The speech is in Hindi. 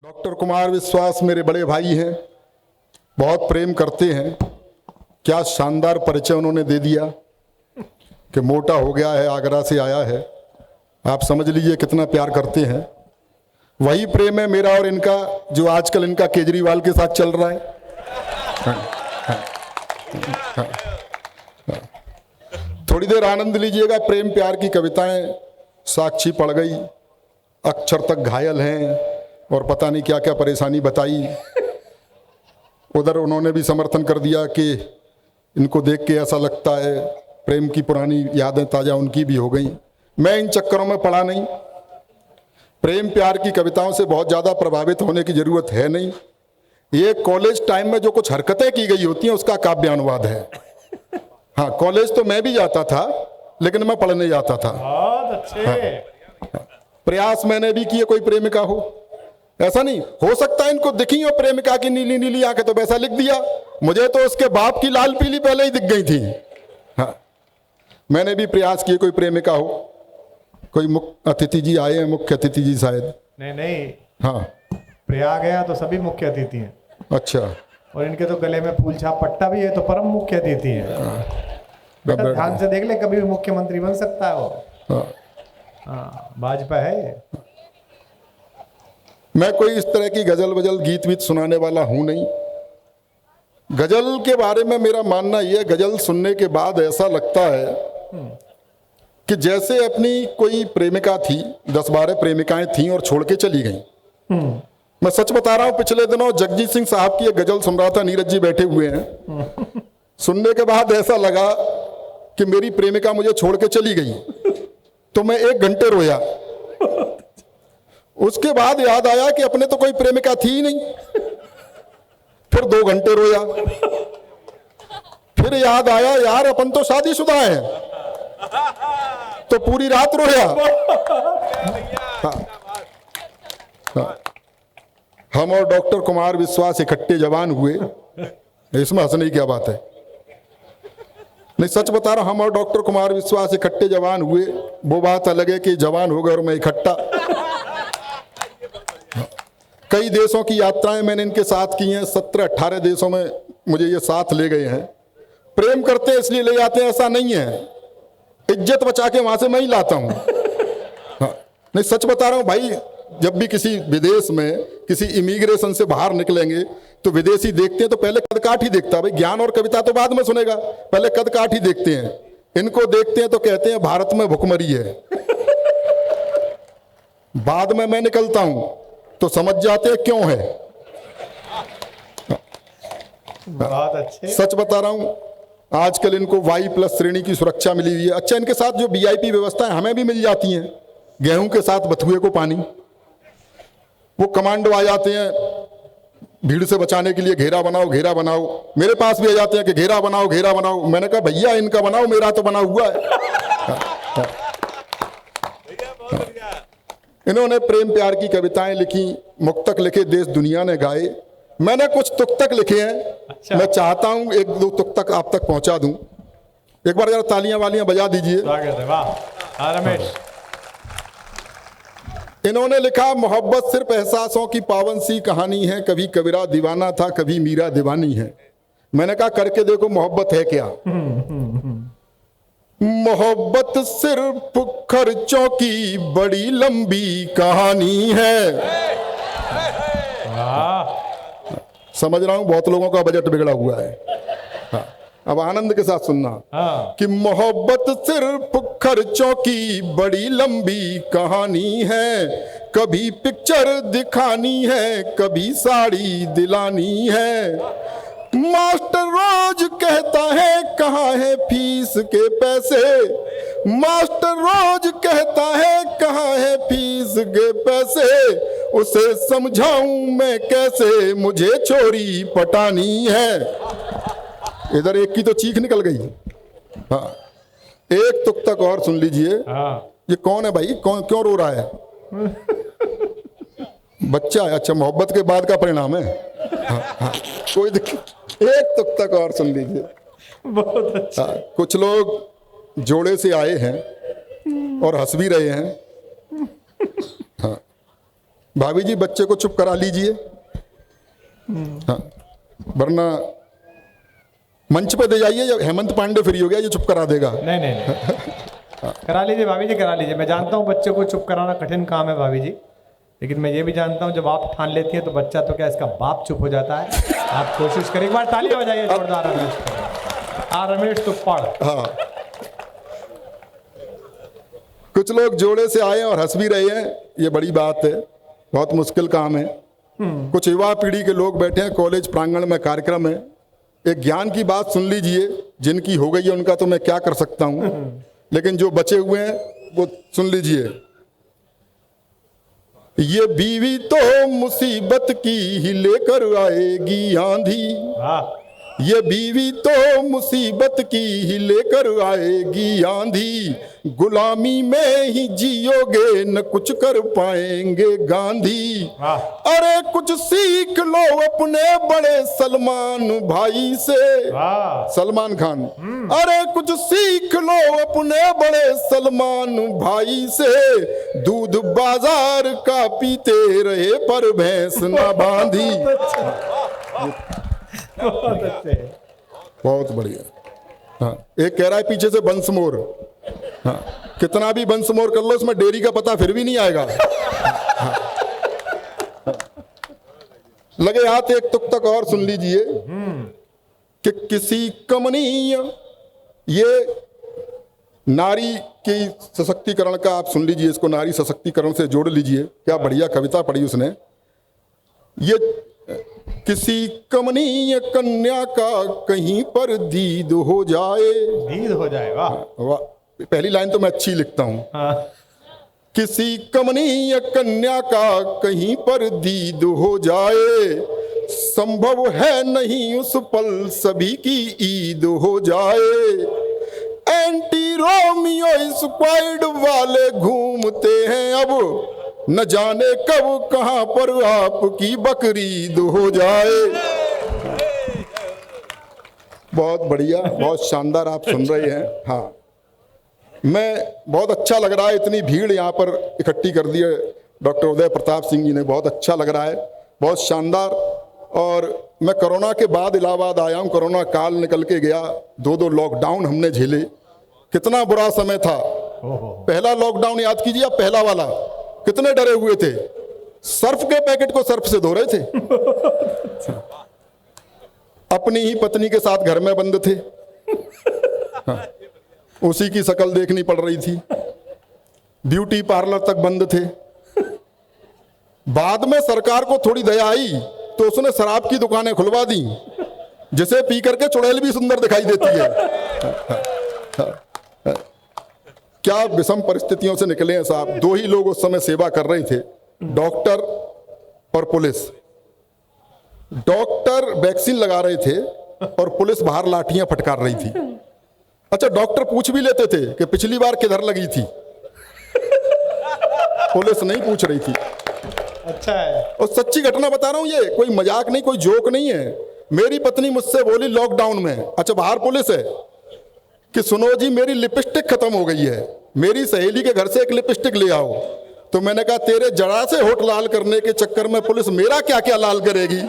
डॉक्टर कुमार विश्वास मेरे बड़े भाई हैं, बहुत प्रेम करते हैं। क्या शानदार परिचय उन्होंने दे दिया कि मोटा हो गया है, आगरा से आया है। आप समझ लीजिए कितना प्यार करते हैं। वही प्रेम है मेरा और इनका जो आजकल इनका केजरीवाल के साथ चल रहा है। थोड़ी देर आनंद लीजिएगा। प्रेम प्यार की कविताएं साक्षी पढ़ गई, अक्षर तक घायल हैं और पता नहीं क्या क्या परेशानी बताई। उधर उन्होंने भी समर्थन कर दिया कि इनको देख के ऐसा लगता है प्रेम की पुरानी यादें ताज़ा उनकी भी हो गई। मैं इन चक्करों में पड़ा नहीं। प्रेम प्यार की कविताओं से बहुत ज़्यादा प्रभावित होने की ज़रूरत है नहीं। ये कॉलेज टाइम में जो कुछ हरकतें की गई होती हैं उसका काव्य अनुवाद है। हाँ, कॉलेज तो मैं भी जाता था लेकिन मैं पढ़ने जाता था। बहुत अच्छे। हाँ, प्रयास मैंने भी किए कोई प्रेमिका हो, ऐसा नहीं हो सकता इनको दिखी हो प्रेमिका की नीली नीली आंखें तो वैसा लिख दिया। मुझे तो उसके बाप की लाल पीली पहले ही दिख गई थी। हाँ, मैंने भी प्रयास किए कोई प्रेमिका हो। कोई मुख्य अतिथि जी आए हैं, मुख्य अतिथि जी शायद। नहीं। हाँ, प्रयाग गया तो सभी मुख्य अतिथि हैं। अच्छा। और इनके तो गले में फूल छाप पट्टा भी है तो परम मुख्य अतिथि है। बेटा ध्यान से देख ले, कभी भी मुख्यमंत्री बन सकता है वो। हाँ, भाजपा है ये। मैं कोई इस तरह की गजल वजल गीत वीत सुनाने वाला हूं नहीं। गजल के बारे में मेरा मानना यह, गजल सुनने के बाद ऐसा लगता है कि जैसे अपनी कोई प्रेमिका थी, 10-12 प्रेमिकाएं थीं और छोड़ के चली गईं। मैं सच बता रहा हूं, पिछले दिनों जगजीत सिंह साहब की एक गजल सुन रहा था, नीरज जी बैठे हुए हैं। सुनने के बाद ऐसा लगा कि मेरी प्रेमिका मुझे छोड़ के चली गई तो मैं 1 घंटे रोया। उसके बाद याद आया कि अपने तो कोई प्रेमिका थी ही नहीं। फिर 2 घंटे रोया। फिर याद आया यार अपन तो शादीशुदा हैं, तो पूरी रात रोया। हाँ, हाँ। हम और डॉक्टर कुमार विश्वास इकट्ठे जवान हुए, इसमें हंसने की क्या बात है। नहीं, सच बता रहा हूं, हम और डॉक्टर कुमार विश्वास इकट्ठे जवान हुए। वो बात अलग है कि जवान हो गए और मैं इकट्ठा। कई देशों की यात्राएं मैंने इनके साथ की हैं, 17-18 देशों में मुझे ये साथ ले गए हैं। प्रेम करते हैं इसलिए ले जाते हैं ऐसा नहीं है, इज्जत बचा के वहां से मैं ही लाता हूं। हाँ, नहीं सच बता रहा हूं भाई, जब भी किसी विदेश में किसी इमिग्रेशन से बाहर निकलेंगे तो विदेशी देखते हैं तो पहले कद काठ ही देखता है। भाई ज्ञान और कविता तो बाद में सुनेगा, पहले कद काठ ही देखते हैं। इनको देखते हैं तो कहते हैं भारत में भुखमरी है। बाद में मैं निकलता हूं तो समझ जाते हैं क्यों है। बहुत अच्छे। सच बता रहा हूं, आजकल इनको Y+ श्रेणी की सुरक्षा मिली हुई है। अच्छा, इनके साथ जो VIP व्यवस्थाएं हमें भी मिल जाती हैं, गेहूं के साथ बथुए को पानी। वो कमांडो आ जाते हैं भीड़ से बचाने के लिए, घेरा बनाओ घेरा बनाओ। मेरे पास भी आ जाते हैं कि घेरा बनाओ घेरा बनाओ। मैंने कहा भैया इनका बनाओ, मेरा तो बना हुआ है। इन्होंने प्रेम प्यार की कविताएं लिखी, मुक्तक लिखे, देश दुनिया ने गाए। मैंने कुछ तुक्तक लिखे हैं। अच्छा। मैं चाहता हूं 1-2 तुक्तक आप तक पहुंचा दूं। एक बार जरा तालियां वालियां बजा दीजिए। वाह रमेश। इन्होंने लिखा, मोहब्बत सिर्फ एहसासों की पावन सी कहानी है, कभी कबीरा दीवाना था कभी मीरा दीवानी है। मैंने कहा करके देखो मोहब्बत है क्या। मोहब्बत सिर्फ खर्चों की बड़ी लंबी कहानी है। समझ रहा हूं बहुत लोगों का बजट बिगड़ा हुआ है। हाँ, अब आनंद के साथ सुनना। कि मोहब्बत सिर्फ खर्चों की बड़ी लंबी कहानी है, कभी पिक्चर दिखानी है कभी साड़ी दिलानी है। मास्टर रोज कहता है कहाँ है फीस के पैसे, मास्टर रोज कहता है कहाँ है फीस के पैसे। उसे समझाऊं मैं कैसे, मुझे छोरी पटानी है। इधर एक की तो चीख निकल गई। हाँ, एक तुक्तक और सुन लीजिए। ये कौन है भाई, कौन क्यों रो रहा है? बच्चा है। अच्छा, मोहब्बत के बाद का परिणाम है। हाँ, हाँ, कोई दिक्कत। एक तुक्तक और सुन लीजिए। बहुत अच्छा। हाँ, कुछ लोग जोड़े से आए हैं और हंस भी रहे हैं। हाँ, भाभी जी बच्चे को चुप करा लीजिए, हाँ, वरना मंच पे दे जाइए, जब हेमंत पांडे फ्री हो गया ये चुप करा देगा। नहीं नहीं, नहीं। करा लीजिए भाभी जी, करा लीजिए। मैं जानता हूँ बच्चे को चुप कराना कठिन काम है भाभी जी, लेकिन मैं ये भी जानता हूँ जब आप ठान लेती है तो बच्चा तो क्या इसका बाप चुप हो जाता है। आप कोशिश करें, एक बार ताली बजाइए जोरदार रमेश को। रमेश तो पढ़। हाँ, कुछ लोग जोड़े से आए और हंस भी रहे हैं, ये बड़ी बात है, बहुत मुश्किल काम है। कुछ युवा पीढ़ी के लोग बैठे हैं, कॉलेज प्रांगण में कार्यक्रम है, एक ज्ञान की बात सुन लीजिए। जिनकी हो गई है उनका तो मैं क्या कर सकता हूं, लेकिन जो बचे हुए हैं वो सुन लीजिए। ये बीवी तो मुसीबत की ही लेकर आएगी आंधी, वाह, ये बीवी तो मुसीबत की ही लेकर आएगी आंधी, गुलामी में ही जियोगे न कुछ कर पाएंगे गांधी। वाह। अरे कुछ सीख लो अपने बड़े सलमान भाई से, वाह, सलमान खान। अरे कुछ सीख लो अपने बड़े सलमान भाई से, दूध बाजार का पीते रहे पर भैंस न बांधी। बहुत अच्छे। बहुत बढ़िया। हाँ, एक कह रहा है पीछे से बंसमोर, हाँ, कितना भी बंसमोर कर लो उसमें डेयरी का पता फिर भी नहीं आएगा। हाँ, लगे हाथ एक तुक तक और सुन लीजिए कि किसी कमनीय, ये नारी के सशक्तिकरण का आप सुन लीजिए, इसको नारी सशक्तिकरण से जोड़ लीजिए, क्या बढ़िया कविता पढ़ी उसने। ये किसी कमनीय कन्या का कहीं पर दीद हो जाए, दीद हो जाए। वाह, वाह, पहली लाइन तो मैं अच्छी लिखता हूं। हाँ। किसी कमनीय कन्या का कहीं पर दीद हो जाए, संभव है नहीं उस पल सभी की ईद हो जाए। एंटी रोमियो स्क्वाड वाले घूमते हैं अब, न जाने कब कहां पर आपकी बकरीद हो जाए। बहुत बढ़िया, बहुत शानदार आप सुन रहे हैं। हाँ, मैं बहुत अच्छा लग रहा है, इतनी भीड़ यहाँ पर इकट्ठी कर दी है डॉक्टर उदय प्रताप सिंह जी ने, बहुत अच्छा लग रहा है, बहुत शानदार। और मैं कोरोना के बाद इलाहाबाद आया हूँ, कोरोना काल निकल के गया, 2 लॉकडाउन हमने झेले, कितना बुरा समय था। पहला लॉकडाउन याद कीजिए आप, पहला वाला, कितने डरे हुए थे, सर्फ के पैकेट को सर्फ से धो रहे थे। अपनी ही पत्नी के साथ घर में बंद थे, हाँ, उसी की शक्ल देखनी पड़ रही थी, ब्यूटी पार्लर तक बंद थे। बाद में सरकार को थोड़ी दया आई तो उसने शराब की दुकानें खुलवा दी, जिसे पी करके चुड़ैल भी सुंदर दिखाई देती है। क्या विषम परिस्थितियों से निकले हैं साहब। 2 ही लोग उस समय सेवा कर रहे थे, डॉक्टर और पुलिस। डॉक्टर वैक्सीन लगा रहे थे और पुलिस बाहर लाठियां फटकार रही थी। अच्छा, डॉक्टर पूछ भी लेते थे कि पिछली बार किधर लगी थी, पुलिस नहीं पूछ रही थी। अच्छा है। और सच्ची घटना बता रहा हूं, ये कोई मजाक नहीं, कोई जोक नहीं है। मेरी पत्नी मुझसे बोली लॉकडाउन में, अच्छा बाहर पुलिस है, कि सुनो जी मेरी लिपस्टिक खत्म हो गई है, मेरी सहेली के घर से एक लिपस्टिक ले आओ। तो मैंने कहा तेरे जरा से होठ लाल करने के चक्कर में पुलिस मेरा क्या क्या लाल करेगी।